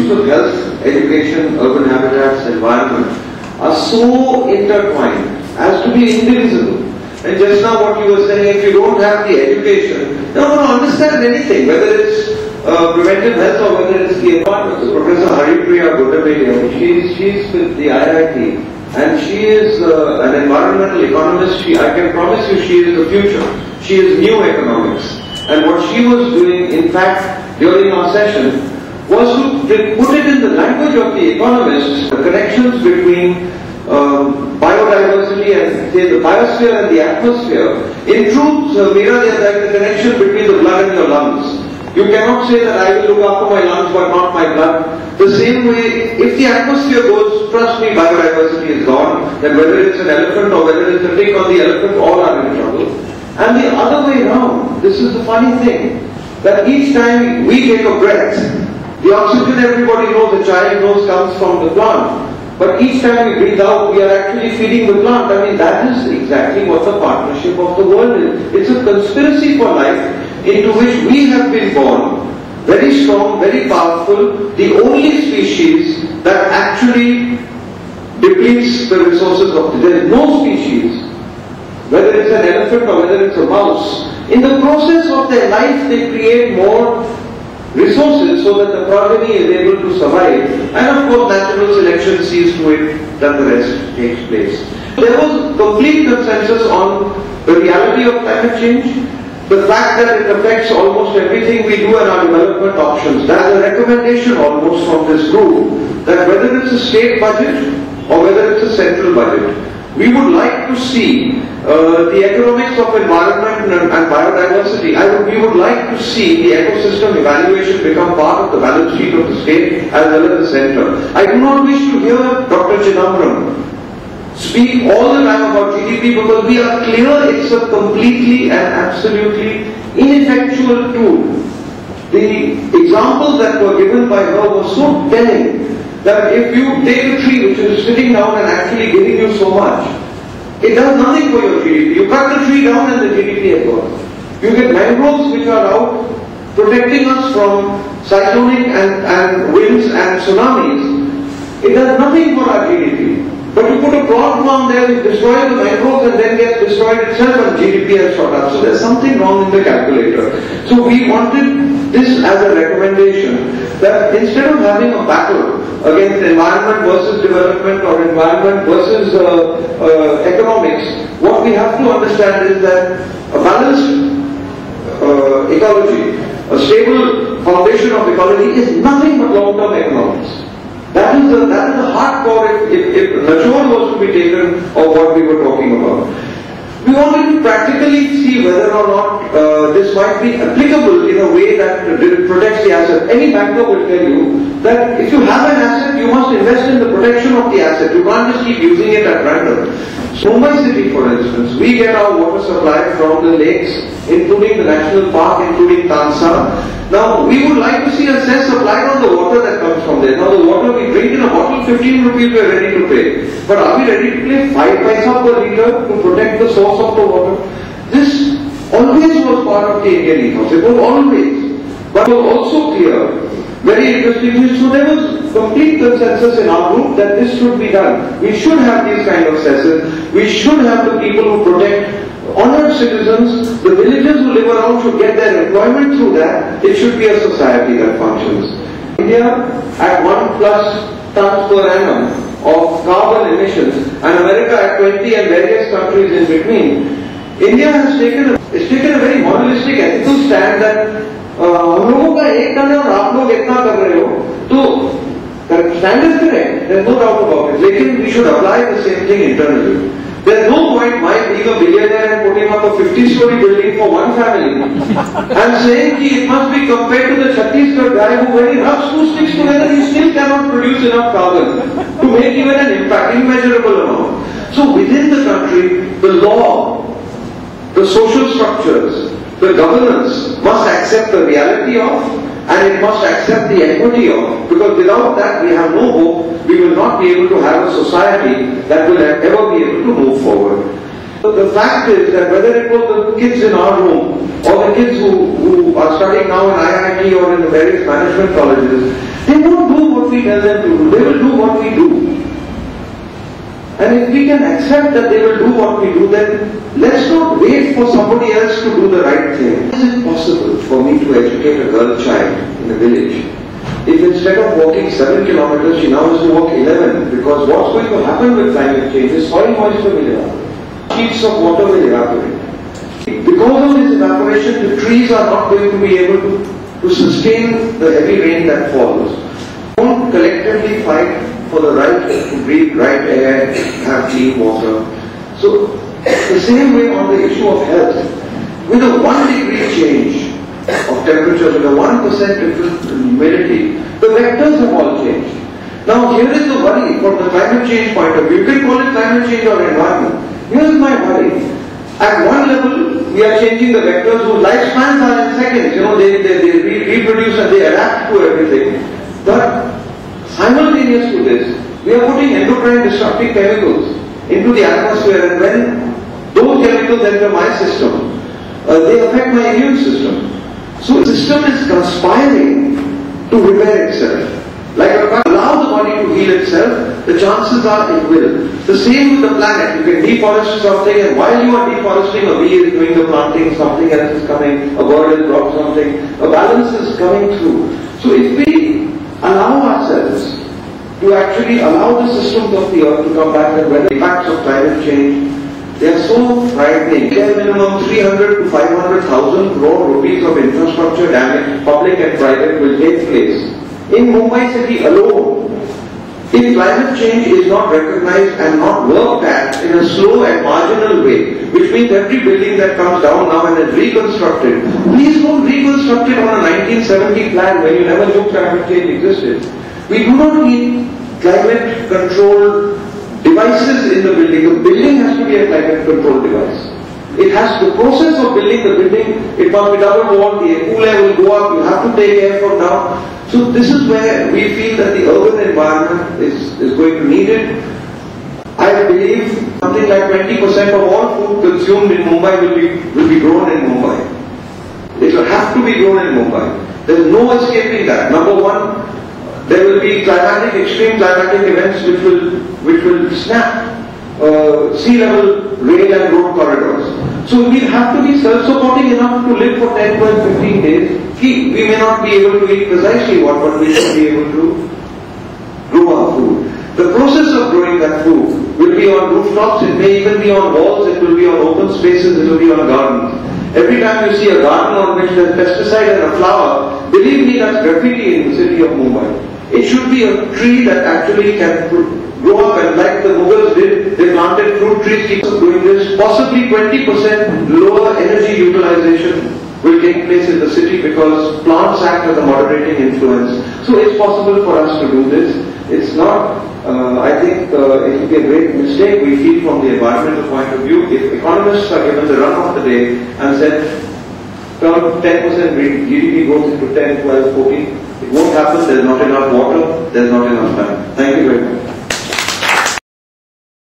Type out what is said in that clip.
issues of health, education, urban habitats, environment are so intertwined as to be indivisible. And just now what you were saying, if you don't have the education, you don't want to understand anything, whether it's preventive health or whether it's the environment. So Professor Haripriya Gotabediya, she's with the IIT, and she is an environmental economist. I can promise you she is the future. She is new economics. And what she was doing, in fact, during our session, was to put it in the language of the economists, the connections between biodiversity and, say, the biosphere and the atmosphere. In truth, Meera, they are like the connection between the blood and your lungs. You cannot say that I will look after my lungs but not my blood. The same way, if the atmosphere goes, trust me, biodiversity is gone. Then whether it's an elephant or whether it's a tick on the elephant, all are in trouble. And the other way around, this is the funny thing, that each time we take a breath, the oxygen everybody knows, the child knows, comes from the plant. But each time we breathe out, we are actually feeding the plant. I mean, that is exactly what the partnership of the world is. It's a conspiracy for life into which we have been born, very strong, very powerful, the only species that actually depletes the resources of there is no species, whether it's an elephant or whether it's a mouse, in the process of their life they create more resources so that the progeny is able to survive, and of course natural selection sees to it that the rest takes place. There was complete consensus on the reality of climate change, the fact that it affects almost everything we do and our development options. There is a recommendation almost from this group that whether it's a state budget or whether it's a central budget, we would like to see the economics of environment and biodiversity. We would like to see the ecosystem evaluation become part of the balance sheet of the state as well as the centre. I do not wish to hear Dr. Chidambaram speak all the time about GDP because we are clear it's a completely and absolutely ineffectual tool. The examples that were given by her were so telling that if you take a tree which is sitting down and actually giving you so much, it does nothing for your GDP. You cut the tree down and the GDP has gone. You get mangroves which are out protecting us from cyclonic and winds and tsunamis. It does nothing for our GDP. But you put a prawn farm there, you destroy the mangroves and then gets destroyed itself and GDP has shot up. So there's something wrong in the calculator. So we wanted this as a recommendation that instead of having a battle against environment versus development or environment versus economics, what we have to understand is that a balanced ecology, a stable foundation of ecology is nothing but long-term economics. That is the hardcore if Nachor was to be taken of what we were talking about. We wanted to practically see whether or not this might be applicable in a way that protects the asset. Any banker will tell you that if you have an asset, you must invest in the protection of the asset. You can't just keep using it at random. Mumbai City, for instance, we get our water supply from the lakes, including the national park, including Tansar. Now, we would like to see a cess applied on the water that comes from there. Now, the water we drink in a bottle, 15 rupees we are ready to pay. But are we ready to pay 5 paisa per litre to protect the source of the water? This always was part of the Indian ethos. It was always. But it was also clear, very interestingly, so there was complete consensus in our group that this should be done. We should have these kind of cesses. We should have the people who protect honored citizens. The villagers who live around should get their employment through that. It should be a society that functions. India at 1+ tons per annum of carbon emissions and America at 20 and various countries in between. India has taken a very moralistic ethical stand that हम लोगों का एक ton है और आप लोग इतना कर रहे हो, तो stand is correct, there's no doubt about it. लेकिन we should apply the same thing internally. There's no point my being a billionaire and putting up a 50-story building for one family and saying that it must be compared to the Chhattisgarh guy who, when he rubs two sticks together, he still cannot produce enough carbon to make even an impact, immeasurable amount. So within the country, the law, the social structures, the governance must accept the reality of, and it must accept the equity of, because without that we have no hope. We will not be able to have a society that will ever be able to move forward. The fact is that whether it was the kids in our room or the kids who are studying now in IIT or in the various management colleges, they won't do what we tell them to do. They will do what we do. And if we can accept that they will do what we do, then let's not wait for somebody else to do the right thing. Is it possible for me to educate a girl child in a village if instead of walking 7 kilometers, she now has to walk 11? Because what's going to happen with climate change is soil moisture will evaporate. Sheets of water will evaporate. Because of this evaporation, the trees are not going to be able to sustain the heavy rain that falls. Don't collectively fight for the right to breathe right air, have clean water. So, the same way on the issue of health, with a 1 degree change of temperature, with a 1% difference in humidity, the vectors have all changed. Now here is the worry from the climate change point of view. You can call it climate change or environment. Here is my worry. At one level, we are changing the vectors whose lifespans are in seconds. They reproduce and they adapt to everything. But simultaneous to this, we are putting endocrine disrupting chemicals into the atmosphere, and when those chemicals enter my system, they affect my immune system. So the system is conspiring to repair itself. Like if I allow the body to heal itself, the chances are it will. The same with the planet. You can deforest something, and while you are deforesting, a bee is doing the planting, something else is coming, a bird has dropped something, a balance is coming through. So if we allow ourselves to actually allow the systems of the earth to come back, and when the impacts of climate change, they are so frightening. There minimum 300 to 500,000 crore rupees of infrastructure damage, public and private, will take place in Mumbai city alone. If climate change is not recognized and not worked at in a slow and marginal way, which means every building that comes down now and is reconstructed, please don't reconstruct it on a 1970 plan when you never knew climate change existed. We do not need climate control devices in the building. The building has to be a climate control device. It has the process of building the building, it must be double walled, the cooler will go up, you have to take air from down. So this is where we feel that the urban environment is going to need it. I believe something like 20% of all food consumed in Mumbai will be grown in Mumbai. It will have to be grown in Mumbai. There is no escaping that. Number one, there will be extreme climatic events which will snap sea level rail and road corridors. So we have to be self-supporting enough to live for 10, 12, 15 days. We may not be able to eat precisely what, but we should be able to grow our food. The process of growing that food will be on rooftops, it may even be on walls, it will be on open spaces, it will be on gardens. Every time you see a garden on which there is pesticide and a flower, believe me, that's graffiti in the city of Mumbai. It should be a tree that actually can grow up, and like the Mughals did, they planted fruit trees, keep doing this. Possibly 20% lower energy utilization will take place in the city because plants act as a moderating influence. So it's possible for us to do this. It's not, I think it would be a great mistake we feel from the environmental point of view if economists are given the run of the day and said, turn 10% GDP growth into 10, 12, 14. It won't happen, there's not enough water, there's not enough time. Thank you very much.